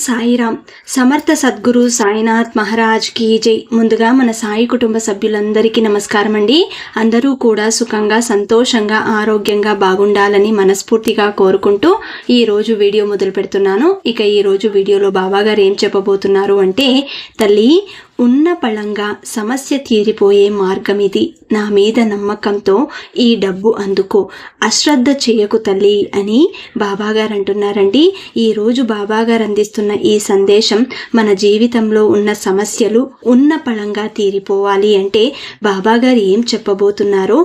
సాయిరామ్. సమర్థ సద్గురు సాయినాథ్ మహారాజ్ కీ జై. ముందుగా మన సాయి కుటుంబ సభ్యులందరికీ నమస్కారం అండి. అందరూ కూడా సుఖంగా, సంతోషంగా, ఆరోగ్యంగా బాగుండాలని మనస్ఫూర్తిగా కోరుకుంటూ ఈరోజు వీడియో మొదలు పెడుతున్నాను. ఇక ఈరోజు వీడియోలో బాబాగారు ఏం చెప్పబోతున్నారు అంటే, తల్లి ఉన్న పళంగా సమస్య తీరిపోయే మార్గం ఇది. నా మీద నమ్మకంతో ఈ డబ్బు అందుకో, అశ్రద్ధ చేయకు తల్లి అని బాబాగారు అంటున్నారండి. ఈరోజు బాబాగారు అందిస్తున్న ఈ సందేశం మన జీవితంలో ఉన్న సమస్యలు ఉన్న పళంగా తీరిపోవాలి అంటే బాబాగారు ఏం చెప్పబోతున్నారో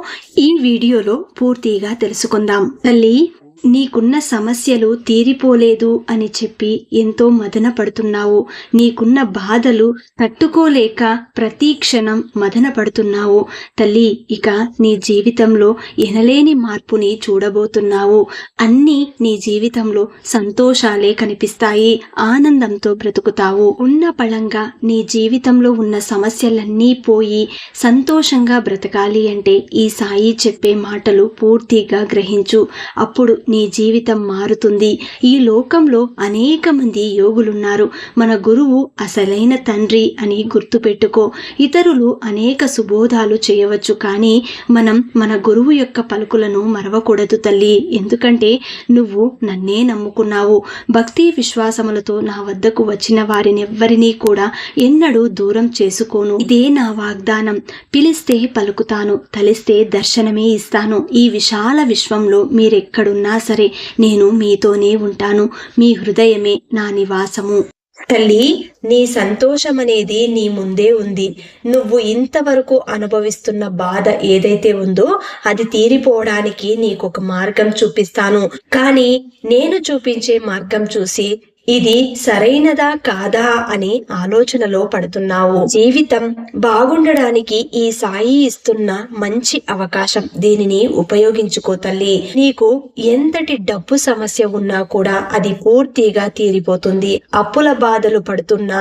ఈ వీడియోలో పూర్తిగా తెలుసుకుందాం. తల్లి, నీకున్న సమస్యలు తీరిపోలేదు అని చెప్పి ఎంతో మదన పడుతున్నావు. నీకున్న బాధలు తట్టుకోలేక ప్రతి క్షణం మదన పడుతున్నావు. తల్లి, ఇక నీ జీవితంలో ఎనలేని మార్పుని చూడబోతున్నావు. అన్నీ నీ జీవితంలో సంతోషాలే కనిపిస్తాయి. ఆనందంతో బ్రతుకుతావు. ఉన్న పళంగా నీ జీవితంలో ఉన్న సమస్యలన్నీ పోయి సంతోషంగా బ్రతకాలి అంటే ఈ సాయి చెప్పే మాటలు పూర్తిగా గ్రహించు. అప్పుడు నీ జీవితం మారుతుంది. ఈ లోకంలో అనేక మంది యోగులున్నారు. మన గురువు అసలైన తండ్రి అని గుర్తుపెట్టుకో. ఇతరులు అనేక సుబోధాలు చేయవచ్చు, కానీ మనం మన గురువు యొక్క పలుకులను మరవకూడదు తల్లి. ఎందుకంటే నువ్వు నన్నే నమ్ముకున్నావు. భక్తి విశ్వాసములతో నా వద్దకు వచ్చిన వారినెవ్వరినీ కూడా ఎన్నడూ దూరం చేసుకోను. ఇదే నా వాగ్దానం. పిలిస్తే పలుకుతాను, తలిస్తే దర్శనమే ఇస్తాను. ఈ విశాల విశ్వంలో మీరెక్కడున్నా సరే నేను మీతోనే ఉంటాను. మీ హృదయమే నా నివాసము. తల్లి, నీ సంతోషం అనేది నీ ముందే ఉంది. నువ్వు ఇంతవరకు అనుభవిస్తున్న బాధ ఏదైతే ఉందో అది తీరిపోవడానికి నీకొక మార్గం చూపిస్తాను. కానీ నేను చూపించే మార్గం చూసి ఇది సరైనదా కాదా అని ఆలోచనలో పడుతున్నావు. జీవితం బాగుండడానికి ఈ సాయి ఇస్తున్న మంచి అవకాశం. దీనిని ఉపయోగించుకో తల్లి. నీకు ఎంతటి డబ్బు సమస్య ఉన్నా కూడా అది పూర్తిగా తీరిపోతుంది. అప్పుల బాధలు పడుతున్నా,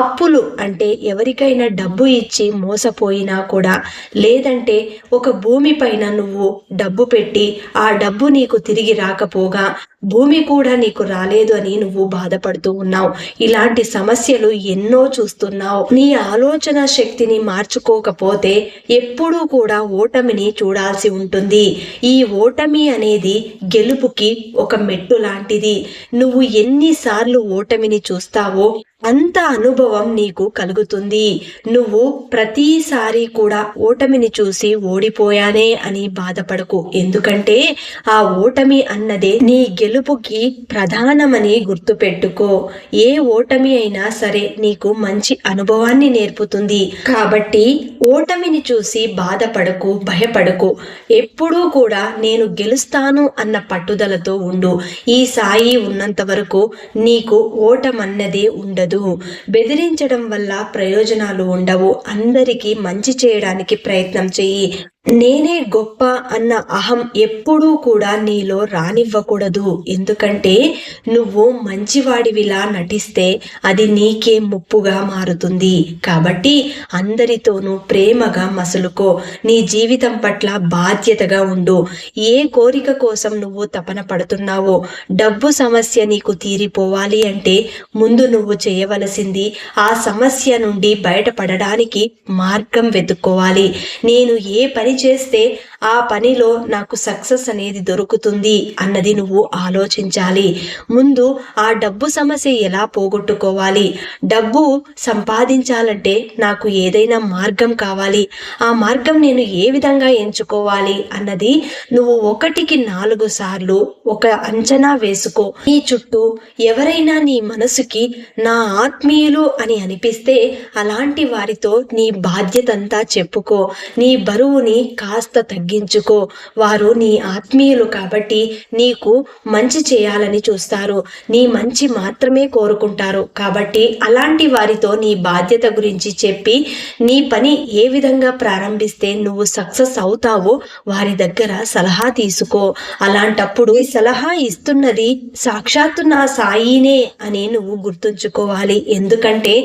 అప్పులు అంటే ఎవరికైనా డబ్బు ఇచ్చి మోసపోయినా కూడా, లేదంటే ఒక భూమి పైన నువ్వు డబ్బు పెట్టి ఆ డబ్బు నీకు తిరిగి రాకపోగా భూమి కూడా నీకు రాలేదు అని నువ్వు బాధపడుతూ ఉన్నావు. ఇలాంటి సమస్యలు ఎన్నో చూస్తున్నావు. నీ ఆలోచన శక్తిని మార్చుకోకపోతే ఎప్పుడూ కూడా ఓటమిని చూడాల్సి ఉంటుంది. ఈ ఓటమి అనేది గెలుపుకి ఒక మెట్టు లాంటిది. నువ్వు ఎన్నిసార్లు ఓటమిని చూస్తావో అంత అనుభవం నీకు కలుగుతుంది. నువ్వు ప్రతిసారి కూడా ఓటమిని చూసి ఓడిపోయానే అని బాధపడకు. ఎందుకంటే ఆ ఓటమి అన్నదే నీ గెలుపుకి ప్రధానమని గుర్తుపెట్టుకో. ఏ ఓటమి అయినా సరే నీకు మంచి అనుభవాన్ని నేర్పుతుంది. కాబట్టి ఓటమిని చూసి బాధపడకు, భయపడకు. ఎప్పుడూ కూడా నేను గెలుస్తాను అన్న పట్టుదలతో ఉండు. ఈ సాయి ఉన్నంత వరకు నీకు ఓటమన్నదే ఉండదు. బెదిరించడం వల్ల ప్రయోజనాలు ఉండవు. అందరికీ మంచి చేయడానికి ప్రయత్నం చెయ్యి. నేనే గొప్ప అన్న అహం ఎప్పుడూ కూడా నీలో రానివ్వకూడదు. ఎందుకంటే నువ్వు మంచివాడివిలా నటిస్తే అది నీకే ముప్పుగా మారుతుంది. కాబట్టి అందరితోనూ ప్రేమగా మసులుకో. నీ జీవితం పట్ల బాధ్యతగా ఉండు. ఏ కోరిక కోసం నువ్వు తపన పడుతున్నావో, డబ్బు సమస్య నీకు తీరిపోవాలి అంటే ముందు నువ్వు చేయవలసింది ఆ సమస్య నుండి బయటపడడానికి మార్గం వెతుక్కోవాలి. నేను ఏ పని చేస్తే ఆ పనిలో నాకు సక్సెస్ అనేది దొరుకుతుంది అన్నది నువ్వు ఆలోచించాలి. ముందు ఆ డబ్బు సమస్య ఎలా పోగొట్టుకోవాలి, డబ్బు సంపాదించాలంటే నాకు ఏదైనా మార్గం కావాలి, ఆ మార్గం నేను ఏ విధంగా ఎంచుకోవాలి అన్నది నువ్వు 1కి 4 సార్లు ఒక అంచనా వేసుకో. నీ చుట్టూ ఎవరైనా నీ మనసుకి నా ఆత్మీయులు అని అనిపిస్తే అలాంటి వారితో నీ బాధ్యతంతా చెప్పుకో. నీ బరువుని కాస్త తగ్గించుకో. వారు నీ ఆత్మీయులు కాబట్టి నీకు మంచి చేయాలని చూస్తారు. నీ మంచి మాత్రమే కోరుకుంటారు. కాబట్టి అలాంటి వారితో నీ బాధ్యత గురించి చెప్పి నీ పని ఏ విధంగా ప్రారంభిస్తే నువ్వు సక్సెస్ అవుతావో వారి దగ్గర సలహా తీసుకో. అలాంటప్పుడు ఈ సలహా ఇస్తున్నది సాక్షాత్తు నా సాయినే అని నువ్వు గుర్తుంచుకోవాలి. ఎందుకంటే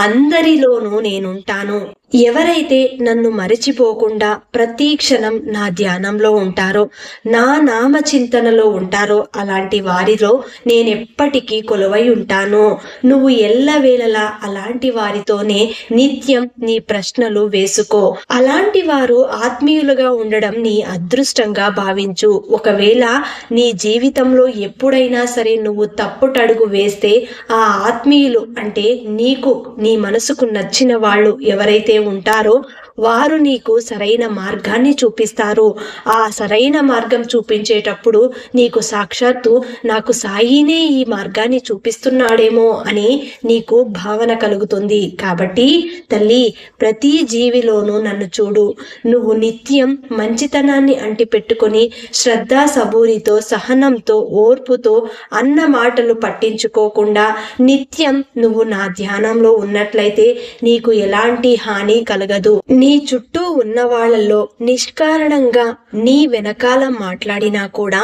అందరిలోనూ నేనుంటాను. ఎవరైతే నన్ను మరచిపోకుండా ప్రతి క్షణం నా ధ్యానంలో ఉంటారో, నా నామ చింతనలో ఉంటారో, అలాంటి వారిలో నేనెప్పటికీ కొలువై ఉంటాను. నువ్వు ఎల్లవేళలా అలాంటి వారితోనే నిత్యం నీ ప్రశ్నలు వేసుకో. అలాంటి వారు ఆత్మీయులుగా ఉండడం నీ అదృష్టంగా భావించు. ఒకవేళ నీ జీవితంలో ఎప్పుడైనా సరే నువ్వు తప్పుటడుగు వేస్తే, ఆ ఆత్మీయులు అంటే నీకు నీ మనసుకు నచ్చిన వాళ్ళు ఎవరైతే ఉంటారో వారు నీకు సరైన మార్గాన్ని చూపిస్తారు. ఆ సరైన మార్గం చూపించేటప్పుడు నీకు సాక్షాత్తు నాకు సాయినే ఈ మార్గాన్ని చూపిస్తున్నాడేమో అని నీకు భావన కలుగుతుంది. కాబట్టి తల్లి, ప్రతి జీవిలోనూ నన్ను చూడు. నువ్వు నిత్యం మంచితనాన్ని అంటిపెట్టుకొని శ్రద్ధ సబూరితో, సహనంతో, ఓర్పుతో, అన్న మాటలు పట్టించుకోకుండా నిత్యం నువ్వు నా ధ్యానంలో ఉన్నట్లయితే నీకు ఎలాంటి హాని కలగదు. నీ చుట్టూ ఉన్న వాళ్ళల్లో నిష్కారణంగా నీ వెనకాల మాట్లాడినా కూడా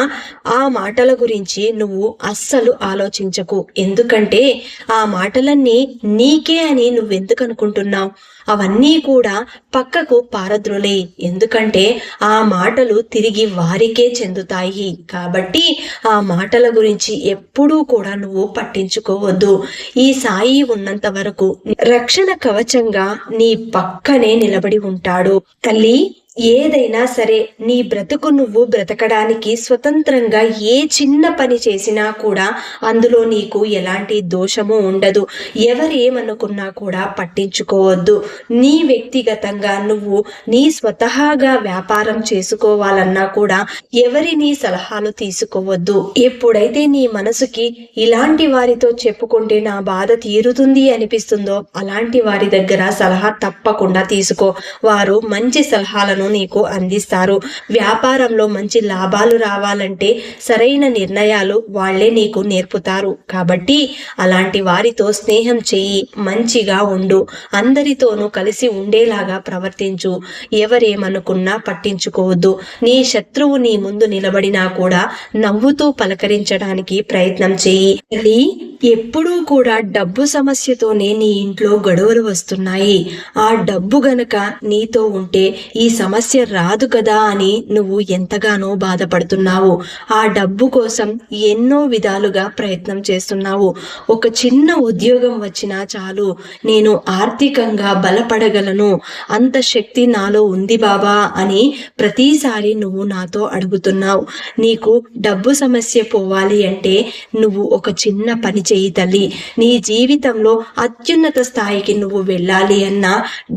ఆ మాటల గురించి నువ్వు అస్సలు ఆలోచించకు. ఎందుకంటే ఆ మాటలన్నీ నీకే అని నువ్వెందుకు అనుకుంటున్నావు? అవన్నీ కూడా పక్కకు పారద్రోలే. ఎందుకంటే ఆ మాటలు తిరిగి వారికే చెందుతాయి. కాబట్టి ఆ మాటల గురించి ఎప్పుడూ కూడా నువ్వు పట్టించుకోవద్దు. ఈ సాయి ఉన్నంత వరకు రక్షణ కవచంగా నీ పక్కనే నిలబడి ఉంటాడు. తల్లి, ఏదైనా సరే నీ బ్రతుకు నువ్వు బ్రతకడానికి స్వతంత్రంగా ఏ చిన్న పని చేసినా కూడా అందులో నీకు ఎలాంటి దోషము ఉండదు. ఎవరేమనుకున్నా కూడా పట్టించుకోవద్దు. నీ వ్యక్తిగతంగా నువ్వు నీ స్వతహాగా వ్యాపారం చేసుకోవాలన్నా కూడా ఎవరిని సలహాలు తీసుకోవద్దు. ఎప్పుడైతే నీ మనసుకి ఇలాంటి వారితో చెప్పుకుంటే నా బాధ తీరుతుంది అనిపిస్తుందో అలాంటి వారి దగ్గర సలహా తప్పకుండా తీసుకో. వారు మంచి సలహాలను నీకు అందిస్తారు. వ్యాపారంలో మంచి లాభాలు రావాలంటే సరైన నిర్ణయాలు వాళ్లే నీకు నేర్పుతారు. కాబట్టి అలాంటి వారితో స్నేహం చెయ్యి, మంచిగా ఉండు, అందరితోనూ కలిసి ఉండేలాగా ప్రవర్తించు. ఎవరేమనుకున్నా పట్టించుకోవద్దు. నీ శత్రువు నీ ముందు నిలబడినా కూడా నవ్వుతూ పలకరించడానికి ప్రయత్నం చెయ్యి. ఎప్పుడూ కూడా డబ్బు సమస్యతోనే నీ ఇంట్లో గొడవలు వస్తున్నాయి. ఆ డబ్బు గనక నీతో ఉంటే ఈ సమస్య రాదు కదా అని నువ్వు ఎంతగానో బాధపడుతున్నావు. ఆ డబ్బు కోసం ఎన్నో విధాలుగా ప్రయత్నం చేస్తున్నావు. ఒక చిన్న ఉద్యోగం వచ్చినా చాలు, నేను ఆర్థికంగా బలపడగలను, అంత శక్తి నాలో ఉంది బాబా అని ప్రతిసారి నువ్వు నాతో అడుగుతున్నావు. నీకు డబ్బు సమస్య పోవాలి అంటే నువ్వు ఒక చిన్న పని చేయి తల్లి. నీ జీవితంలో అత్యున్నత స్థాయికి నువ్వు వెళ్ళాలి అన్నా,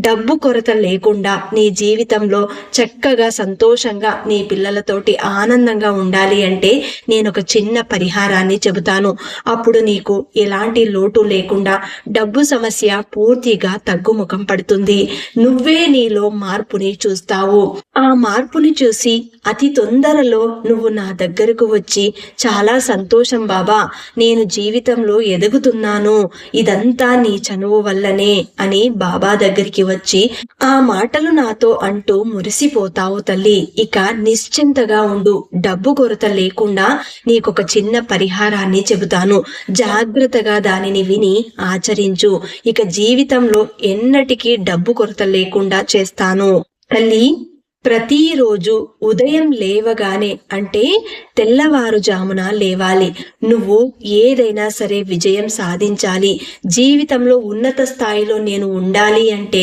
డబ్బు కొరత లేకుండా నీ జీవితంలో చక్కగా సంతోషంగా నీ పిల్లలతోటి ఆనందంగా ఉండాలి అంటే నేను ఒక చిన్న పరిహారాన్ని చెబుతాను. అప్పుడు నీకు ఎలాంటి లోటు లేకుండా డబ్బు సమస్య పూర్తిగా తగ్గుముఖం పడుతుంది. నువ్వే నీలో మార్పుని చూస్తావు. ఆ మార్పుని చూసి అతి తొందరలో నువ్వు నా దగ్గరకు వచ్చి చాలా సంతోషం బాబా, నేను జీవితంలో ఎదుగుతున్నాను, ఇదంతా నీ చనువు వల్లనే అని బాబా దగ్గరికి వచ్చి ఆ మాటలు నాతో అంటూ మురిసిపోతావు తల్లి. ఇక నిశ్చింతగా ఉండు. డబ్బు కొరత లేకుండా నీకొక చిన్న పరిహారాన్ని చెబుతాను. జాగ్రత్తగా దానిని విని ఆచరించు. ఇక జీవితంలో ఎన్నటికీ డబ్బు కొరత లేకుండా చేస్తాను. తల్లి, ప్రతిరోజు ఉదయం లేవగానే అంటే తెల్లవారుజామున లేవాలి. నువ్వు ఏదైనా సరే విజయం సాధించాలి, జీవితంలో ఉన్నత స్థాయిలో నేను ఉండాలి అంటే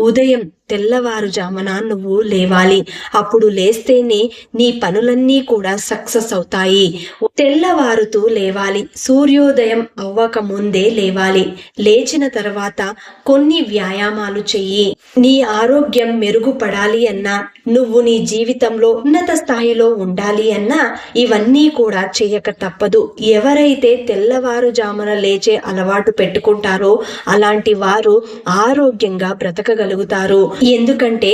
ఉదయం తెల్లవారుజామున నువ్వు లేవాలి. అప్పుడు లేస్తేనే నీ పనులన్నీ కూడా సక్సెస్ అవుతాయి. తెల్లవారుతూ లేవాలి. సూర్యోదయం అవ్వక ముందే లేవాలి. లేచిన తర్వాత కొన్ని వ్యాయామాలు చెయ్యి. నీ ఆరోగ్యం మెరుగుపడాలి అన్నా, నువ్వు నీ జీవితంలో ఉన్నత స్థాయిలో ఉండాలి అన్నా ఇవన్నీ కూడా చేయక తప్పదు. ఎవరైతే తెల్లవారుజామున లేచే అలవాటు పెట్టుకుంటారో అలాంటి వారు ఆరోగ్యంగా బ్రతకగలుగుతారు. ఎందుకంటే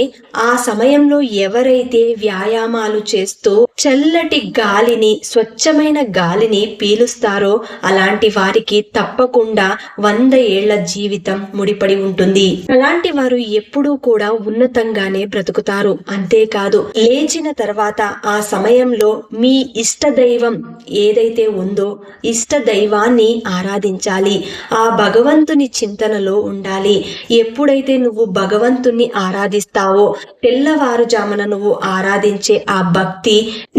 ఆ సమయంలో ఎవరైతే వ్యాయామాలు చేస్తూ చల్లటి గాలిని, స్వచ్ఛమైన గాలిని పీలుస్తారో అలాంటి వారికి తప్పకుండా 100 ఏళ్ల జీవితం ముడిపడి ఉంటుంది. అలాంటి వారు ఎప్పుడూ కూడా ఉన్నతంగానే బ్రతుకుతారు. అంతేకాదు, లేచిన తర్వాత ఆ సమయంలో మీ ఇష్ట దైవం ఏదైతే ఉందో ఇష్ట దైవాన్ని ఆరాధించాలి. ఆ భగవంతుని చింతనలో ఉండాలి. ఎప్పుడైతే నువ్వు భగవంతుని ఆరాధిస్తావో, తెల్లవారుజామున నువ్వు ఆరాధించే ఆ భక్తి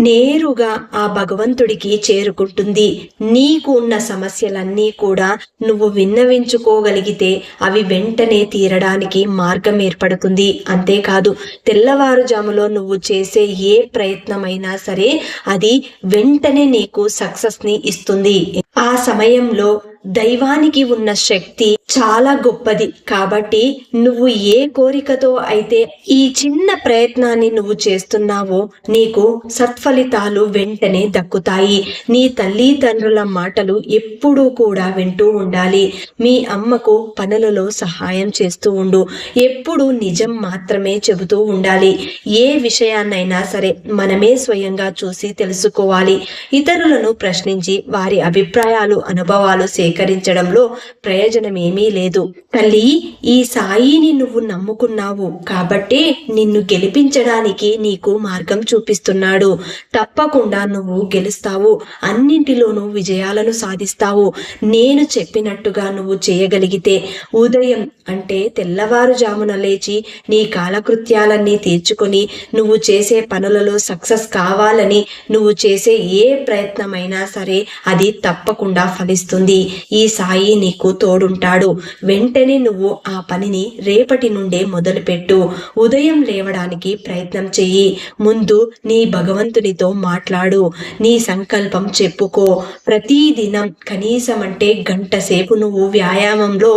నేరుగా ఆ భగవంతుడికి చేరుకుంటుంది. నీకు ఉన్న సమస్యలన్నీ కూడా నువ్వు విన్నవించుకోగలిగితే అవి వెంటనే తీరడానికి మార్గం ఏర్పడుతుంది. అంతేకాదు, తెల్లవారుజాములో నువ్వు చేసే ఏ ప్రయత్నమైనా సరే అది వెంటనే నీకు సక్సెస్ ని ఇస్తుంది. ఆ సమయంలో దైవానికి ఉన్న శక్తి చాలా గొప్పది. కాబట్టి నువ్వు ఏ కోరికతో అయితే ఈ చిన్న ప్రయత్నాన్ని నువ్వు చేస్తున్నావో నీకు సత్ఫలితాలు వెంటనే దక్కుతాయి. నీ తల్లిదండ్రుల మాటలు ఎప్పుడూ కూడా వింటూ ఉండాలి. మీ అమ్మకు పనులలో సహాయం చేస్తూ ఉండు. ఎప్పుడు నిజం మాత్రమే చెబుతూ ఉండాలి. ఏ విషయాన్నైనా సరే మనమే స్వయంగా చూసి తెలుసుకోవాలి. ఇతరులను ప్రశ్నించి వారి అభిప్రాయాలు, అనుభవాలు సేకరించడంలో ప్రయోజనం ఏమీ లేదు. తల్లి, ఈ సాయిని నువ్వు నమ్ముకున్నావు కాబట్టి నిన్ను గెలిపించడానికి నీకు మార్గం చూపిస్తున్నాడు. తప్పకుండా నువ్వు గెలుస్తావు. అన్నింటిలోనూ విజయాలను సాధిస్తావు. నేను చెప్పినట్టుగా నువ్వు చేయగలిగితే ఉదయం అంటే తెల్లవారుజామున లేచి నీ కాలకృత్యాలన్నీ తీర్చుకొని నువ్వు చేసే పనులలో సక్సెస్ కావాలని నువ్వు చేసే ఏ ప్రయత్నమైనా సరే అది తప్పకుండా ఫలిస్తుంది. ఈ సాయి నీకు తోడుంటాడు. వెంటనే నువ్వు ఆ పనిని రేపటి నుండే మొదలుపెట్టు. ఉదయం లేవడానికి ప్రయత్నం చెయ్యి. ముందు నీ భగవంతునితో మాట్లాడు. నీ సంకల్పం చెప్పుకో. ప్రతిదినం కనీసం అంటే గంట సేపు నువ్వు వ్యాయామంలో,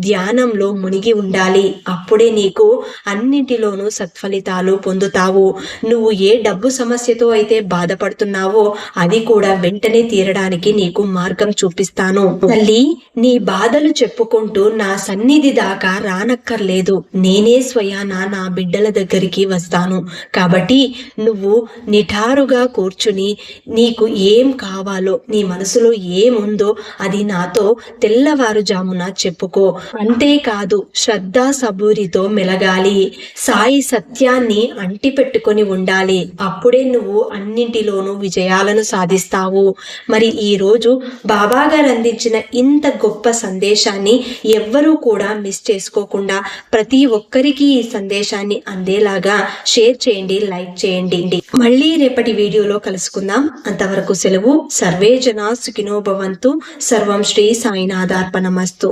ధ్యానంలో మునిగి ఉండాలి. అప్పుడే నీకు అన్నింటిలోనూ సత్ఫలితాలు పొందుతావు. నువ్వు ఏ డబ్బు సమస్యతో అయితే బాధపడుతున్నావో అది కూడా వెంటనే తీరడానికి నీకు మార్గం చూపిస్తాను. తల్లి, నీ బాధలు చెప్పుకుంటూ నా సన్నిధి దాకా రానక్కర్లేదు. నేనే స్వయాన నా బిడ్డల దగ్గరికి వస్తాను. కాబట్టి నువ్వు నిఠారుగా కూర్చుని నీకు ఏం కావాలో, నీ మనసులో ఏముందో అది నాతో తెల్లవారుజామున చెప్పుకో. అంతేకాదు, శ్రద్ధా సబూరితో మెలగాలి. సాయి సత్యాన్ని అంటిపెట్టుకొని ఉండాలి. అప్పుడే నువ్వు అన్నింటిలోనూ విజయాలను సాధిస్తావు. మరి ఈ రోజు బాబా గారు అందించిన ఇంత గొప్ప సందేశాన్ని ఎవ్వరూ కూడా మిస్ చేసుకోకుండా ప్రతి ఒక్కరికి ఈ సందేశాన్ని అందేలాగా షేర్ చేయండి, లైక్ చేయండి. మళ్ళీ రేపటి వీడియోలో కలుసుకుందాం. అంతవరకు సెలవు. సర్వే జనా సుఖినో భవంతు. సర్వం శ్రీ సాయినాథార్పణమస్తు.